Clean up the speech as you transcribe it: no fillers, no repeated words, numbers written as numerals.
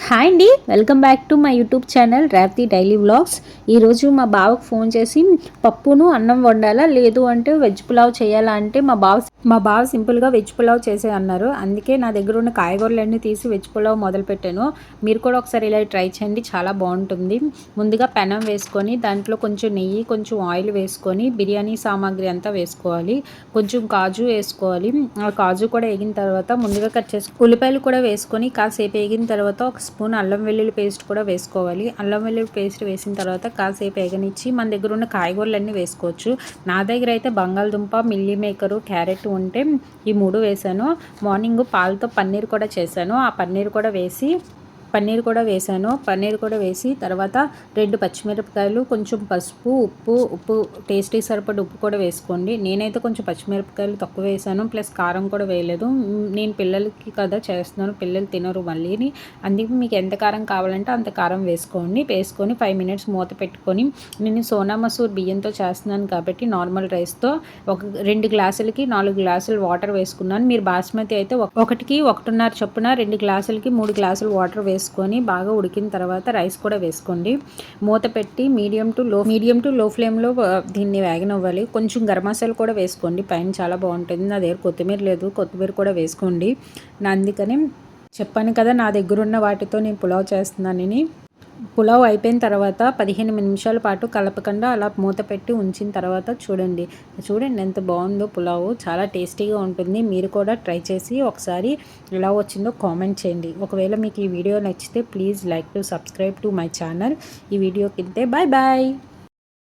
Hi అండి, welcome back to my YouTube channel Revathi daily vlogs. ఈరోజు మా బావకు ఫోన్ చేసి పప్పును అన్నం వండాలా లేదు అంటే వెజ్ పులావ్ చేయాలా అంటే మా బావ సింపుల్గా వెజ్ పులావ్ చేసే అన్నారు. అందుకే నా దగ్గర ఉన్న కాయగూరలన్నీ తీసి వెజ్ పులావ్ మొదలుపెట్టాను. మీరు కూడా ఒకసారి ఇలా ట్రై చేయండి, చాలా బాగుంటుంది. ముందుగా పెనం వేసుకొని దాంట్లో కొంచెం నెయ్యి కొంచెం ఆయిల్ వేసుకొని బిర్యానీ సామాగ్రి అంతా వేసుకోవాలి. కొంచెం కాజు వేసుకోవాలి. ఆ కాజు కూడా వేగిన తర్వాత ముందుగా కట్ చేసి ఉల్లిపాయలు కూడా వేసుకొని కాసేపు వేగిన తర్వాత ఒక స్పూన్ అల్లం వెల్లుల్లి పేస్ట్ కూడా వేసుకోవాలి. అల్లం వెల్లుల్లి పేస్ట్ వేసిన తర్వాత కాసేపు వేగనిచ్చి మన దగ్గర ఉన్న కాయగూరలన్నీ వేసుకోవచ్చు. నా దగ్గర అయితే బంగాళదుంప, మిల్లీ మేకరు, క్యారెట్ ఉంటే ఈ 3 వేసాను. మార్నింగ్ పాలతో పన్నీర్ కూడా చేశాను. ఆ పన్నీర్ కూడా వేసి తర్వాత 2 పచ్చిమిరపకాయలు, కొంచెం పసుపు, ఉప్పు టేస్ట్కి సరిపడి ఉప్పు కూడా వేసుకోండి. నేనైతే కొంచెం పచ్చిమిరపకాయలు తక్కువ వేసాను, ప్లస్ కారం కూడా వేయలేదు. నేను పిల్లలకి కదా చేస్తున్నాను, పిల్లలు తినరు మళ్ళీని. అందుకే మీకు ఎంత కారం కావాలంటే అంత కారం వేసుకొని 5 మినిట్స్ మూత పెట్టుకొని, నేను సోనా మసూర్ బియ్యంతో చేస్తున్నాను కాబట్టి నార్మల్ రైస్తో 2 గ్లాసులకి 4 గ్లాసులు వాటర్ వేసుకున్నాను. మీరు బాస్మతి అయితే 1కి 1.5 చొప్పున 2 గ్లాసులకి 3 గ్లాసులు వాటర్ వేసుకొని బాగా ఉడికిన తర్వాత రైస్ కూడా వేసుకోండి. మూత పెట్టి మీడియం టు లో ఫ్లేమ్లో దీన్ని వేగనివ్వాలి. కొంచెం గరం మసాలా కూడా వేసుకోండి, పైన చాలా బాగుంటుంది. నా దగ్గర కొత్తిమీర లేదు, కొత్తిమీర కూడా వేసుకోండి. అందుకని చెప్పాను కదా, నా దగ్గర ఉన్న వాటితో నేను పులావ్ చేస్తున్నానని. పులావ్ అయిపోయిన తర్వాత 15 నిమిషాల పాటు కలపకుండా అలా మూత పెట్టి ఉంచిన తర్వాత చూడండి ఎంత బాగుందో పులావ్. చాలా టేస్టీగా ఉంటుంది. మీరు కూడా ట్రై చేసి ఒకసారి ఎలా వచ్చిందో కామెంట్ చేయండి. ఒకవేళ మీకు ఈ వీడియో నచ్చితే please like to subscribe to my channel. ఈ వీడియో కిందే బాయ్.